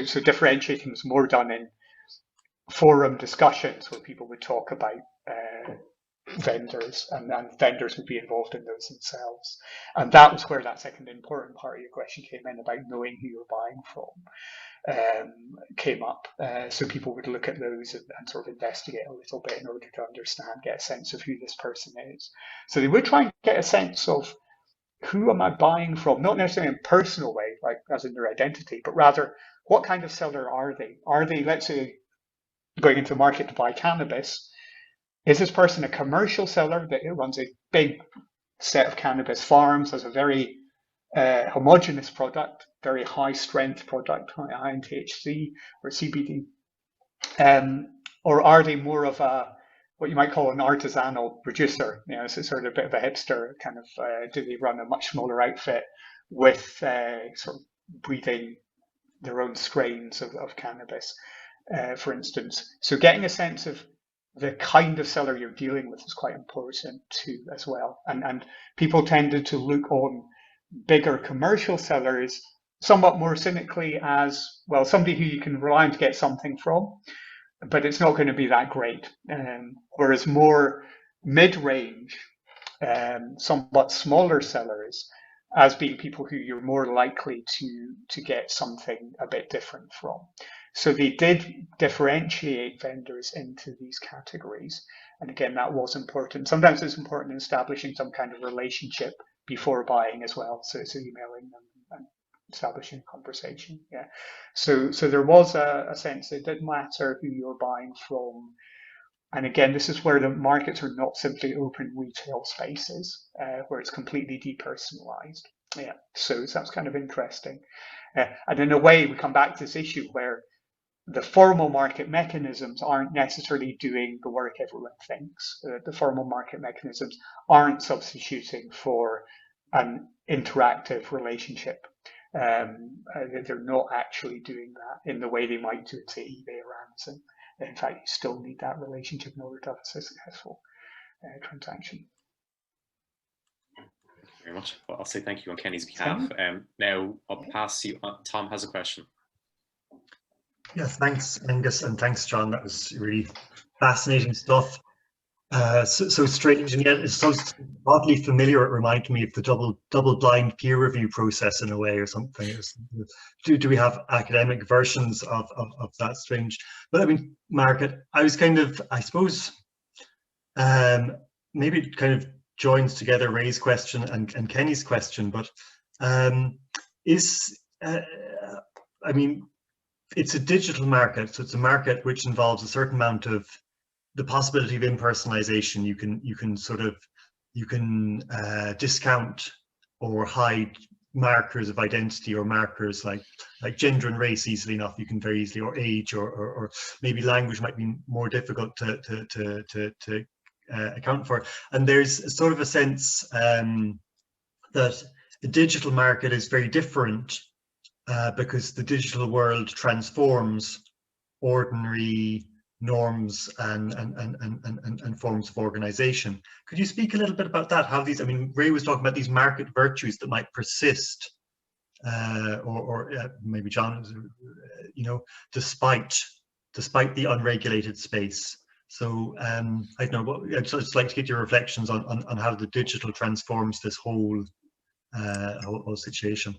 So differentiating was more done in forum discussions where people would talk about vendors, and vendors would be involved in those themselves. And that was where that second important part of your question came in, about knowing who you're buying from, came up. So people would look at those and sort of investigate a little bit in order to understand, get a sense of who this person is. So they would try and get a sense of, who am I buying from? Not necessarily in a personal way, like as in their identity, but rather, what kind of seller are they? Are they, let's say, going into the market to buy cannabis? Is this person a commercial seller that runs a big set of cannabis farms, has a very homogeneous product, very high strength product, high in THC or CBD? Or are they more of a, what you might call an artisanal producer? You know, it's sort of a bit of a hipster kind of, do they run a much smaller outfit with sort of breeding their own strains of cannabis, for instance? So getting a sense of the kind of seller you're dealing with is quite important too, as well. And people tended to look on bigger commercial sellers somewhat more cynically as, well, somebody who you can rely on to get something from, but it's not going to be that great. Whereas more mid-range, somewhat smaller sellers as being people who you're more likely to get something a bit different from. So they did differentiate vendors into these categories. And again, that was important. Sometimes it's important in establishing some kind of relationship before buying as well. So emailing them and establishing a conversation. Yeah. So there was a sense it didn't matter who you're buying from. And again, this is where the markets are not simply open retail spaces, where it's completely depersonalized. Yeah. So that's kind of interesting. And in a way, we come back to this issue where the formal market mechanisms aren't necessarily doing the work everyone thinks. The formal market mechanisms aren't substituting for an interactive relationship. They're not actually doing that in the way they might do it to eBay or Amazon. In fact, you still need that relationship in order to have a successful transaction. Thank you very much. Well, I'll say thank you on Kenny's behalf. Now I'll pass you on. Tom has a question. Yes, thanks, Angus, and thanks, John. That was really fascinating stuff. So strange, and yet it's so oddly familiar. It reminded me of the double-blind peer review process in a way, or something. Do we have academic versions of that strange? But I mean, Margaret, I was kind of, I suppose, maybe it kind of joins together Ray's question and Kenny's question. But I mean, it's a digital market, so it's a market which involves a certain amount of the possibility of impersonalization. You can discount or hide markers of identity, or markers like gender and race easily enough. You can very easily, or age, or maybe language might be more difficult to account for. And there's sort of a sense that the digital market is very different because the digital world transforms ordinary norms and forms of organization. Could you speak a little bit about that? How these, I mean, Ray was talking about these market virtues that might persist, or maybe John, you know, despite the unregulated space. So I don't know. I'd just like to get your reflections on how the digital transforms this whole situation.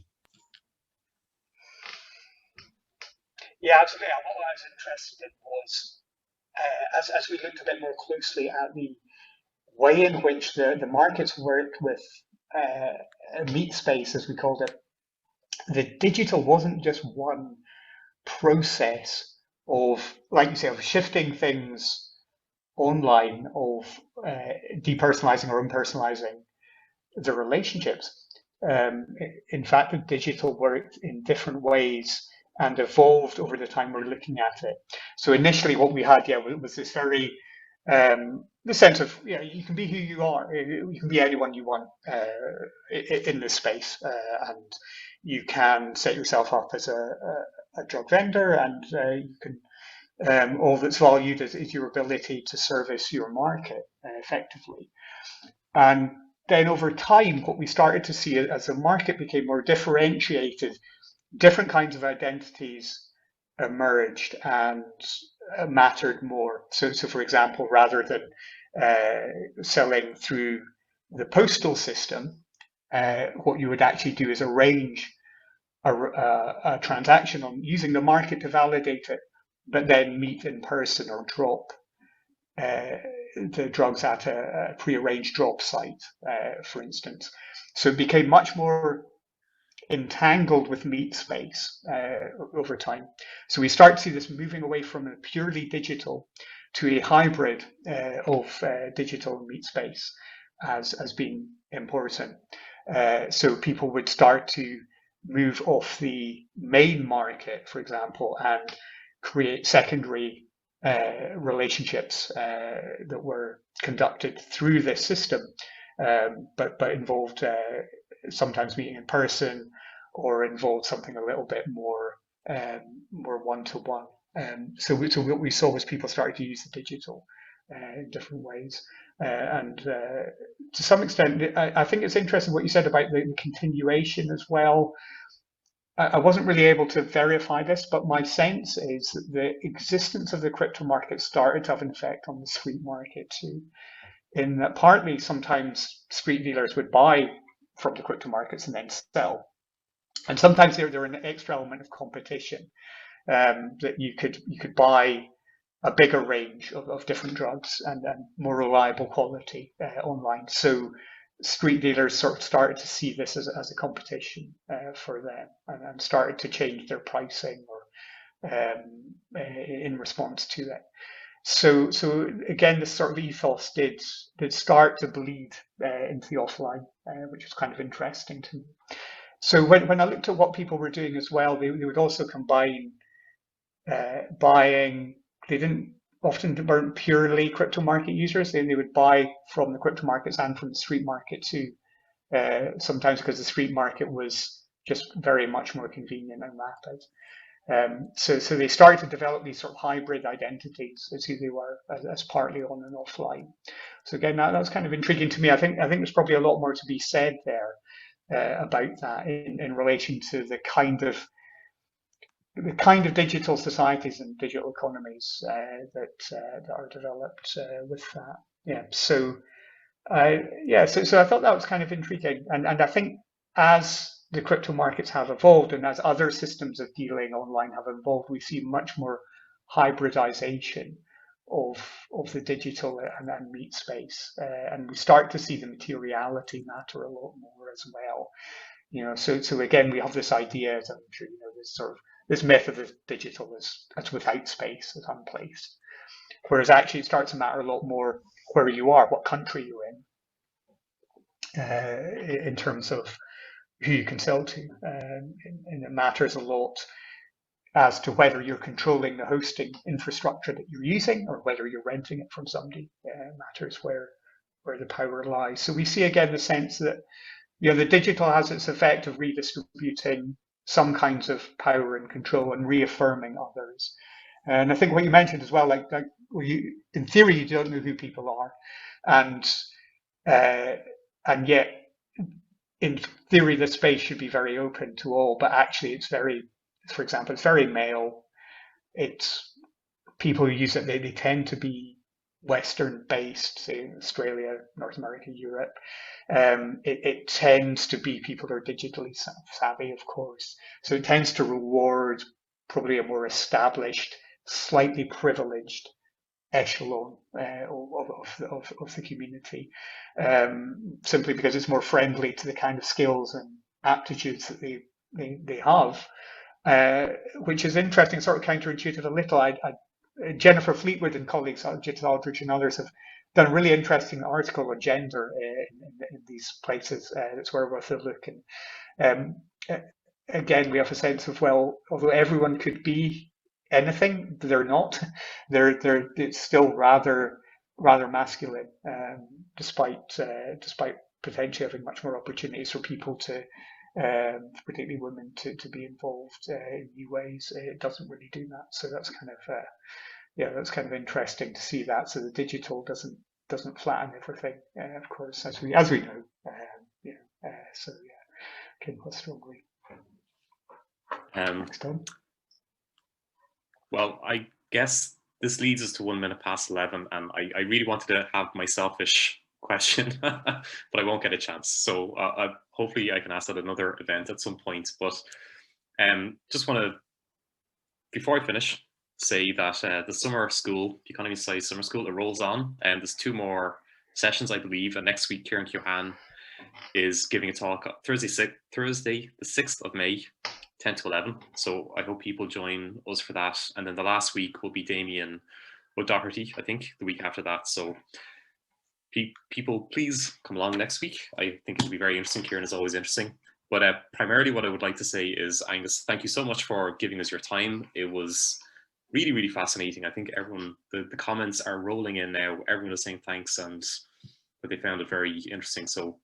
Yeah, absolutely. What I was interested in was, as we looked a bit more closely at the way in which the markets worked with meat space, as we called it, the digital wasn't just one process of, like you say, of shifting things online, of depersonalizing or impersonalizing the relationships. In fact, the digital worked in different ways and evolved over the time we're looking at it. So initially what we had, was this very the sense of, you can be who you are. You can be anyone you want in this space, and you can set yourself up as a drug vendor, and you can all that's valued is your ability to service your market effectively. And then over time, what we started to see as the market became more differentiated, different kinds of identities emerged and mattered more. So for example, rather than selling through the postal system, what you would actually do is arrange a transaction on using the market to validate it, but then meet in person or drop the drugs at a pre-arranged drop site, for instance. So it became much more entangled with meat space over time. So we start to see this moving away from a purely digital to a hybrid of digital and meat space as being important. So people would start to move off the main market, for example, and create secondary relationships that were conducted through this system, but involved sometimes meeting in person, or involved something a little bit more one-to-one. So what we saw was people started to use the digital in different ways. And to some extent, I think it's interesting what you said about the continuation as well. I wasn't really able to verify this, but my sense is that the existence of the crypto market started to have an effect on the street market too. In that partly sometimes street dealers would buy from the crypto markets and then sell. And sometimes they're an extra element of competition, that you could buy a bigger range of different drugs and more reliable quality online. So street dealers sort of started to see this as a competition for them, and started to change their pricing or in response to it. So again, this sort of ethos did start to bleed into the offline, which was kind of interesting to me. So when I looked at what people were doing as well, they would also combine buying. They weren't purely crypto market users. They would buy from the crypto markets and from the street market too. Sometimes because the street market was just very much more convenient and rapid. So they started to develop these sort of hybrid identities as who they were, as partly on and offline. So again, that was kind of intriguing to me. I think there's probably a lot more to be said there about that in relation to the kind of digital societies and digital economies that are developed with that. So I thought that was kind of intriguing, and I think as the crypto markets have evolved and as other systems of dealing online have evolved, we see much more hybridization of the digital and meat space, and we start to see the materiality matter a lot more as well. So again, we have this idea, as I'm sure you know, this myth of the digital as without space, as unplaced, whereas actually it starts to matter a lot more where you are, what country you're in terms of who you can sell to, and it matters a lot as to whether you're controlling the hosting infrastructure that you're using or whether you're renting it from somebody. Matters where the power lies. So we see again the sense that the digital has its effect of redistributing some kinds of power and control and reaffirming others. And I think what you mentioned as well, in theory, you don't know who people are, and yet in theory, the space should be very open to all, but actually it's very male. It's people who use it, they tend to be Western based, say in Australia, North America, Europe. It tends to be people who are digitally savvy, of course. So it tends to reward probably a more established, slightly privileged echelon of the community, simply because it's more friendly to the kind of skills and aptitudes that they have, which is interesting, sort of counterintuitive a little. Jennifer Fleetwood and colleagues, Judith Aldrich and others, have done a really interesting article on gender in these places. It's well worth a look. And again, we have a sense of, well, although everyone could be anything, they're not. It's still rather rather masculine, despite potentially having much more opportunities for people to, particularly women, to be involved in new ways. It doesn't really do that. So that's kind of that's kind of interesting to see that. So the digital doesn't flatten everything, of course, as we know. So yeah, came quite strongly. Next on. Well, I guess this leads us to 11:01, and I really wanted to have my selfish question, but I won't get a chance. So hopefully I can ask at another event at some point. But just want to, before I finish, say that the summer school, the Economy and Society Summer School, it rolls on, and there's 2 more sessions, I believe. And next week, Kieran Keohane is giving a talk Thursday the 6th of May, 10 to 11. So I hope people join us for that. And then the last week will be Damien O'Doherty, I think, the week after that. So people, please come along next week. I think it'll be very interesting. Kieran is always interesting. But primarily what I would like to say is, Angus, thank you so much for giving us your time. It was really, really fascinating. I think everyone, the comments are rolling in now. Everyone is saying thanks, and but they found it very interesting. So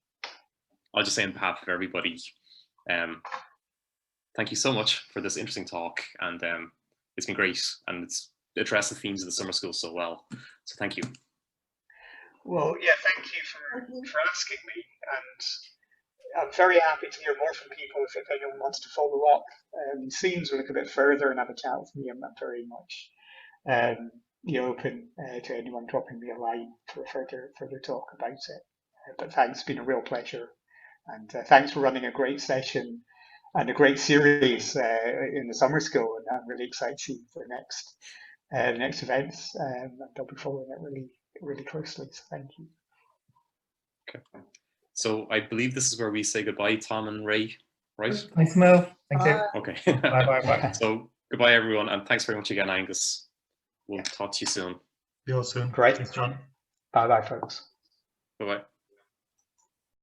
I'll just say on behalf of everybody, thank you so much for this interesting talk, and it's been great, and it's addressed the themes of the summer school so well. So thank you. Well, yeah, thank you for asking me, and I'm very happy to hear more from people if anyone wants to follow up these themes or look a bit further and have a chat with me. I'm very much open to anyone dropping me a line for further talk about it. But thanks, it's been a real pleasure, and thanks for running a great session and a great series in the summer school. And I'm really excited to see the next events, and I'll be following it really closely. So thank you. Okay. So I believe this is where we say goodbye, Tom and Ray, right? Thanks, Mel. Thank you. Okay. Bye. So goodbye, everyone, and thanks very much again, Angus. We'll talk to you soon. See you all soon. Great. Thanks, John. Bye, folks. Bye-bye.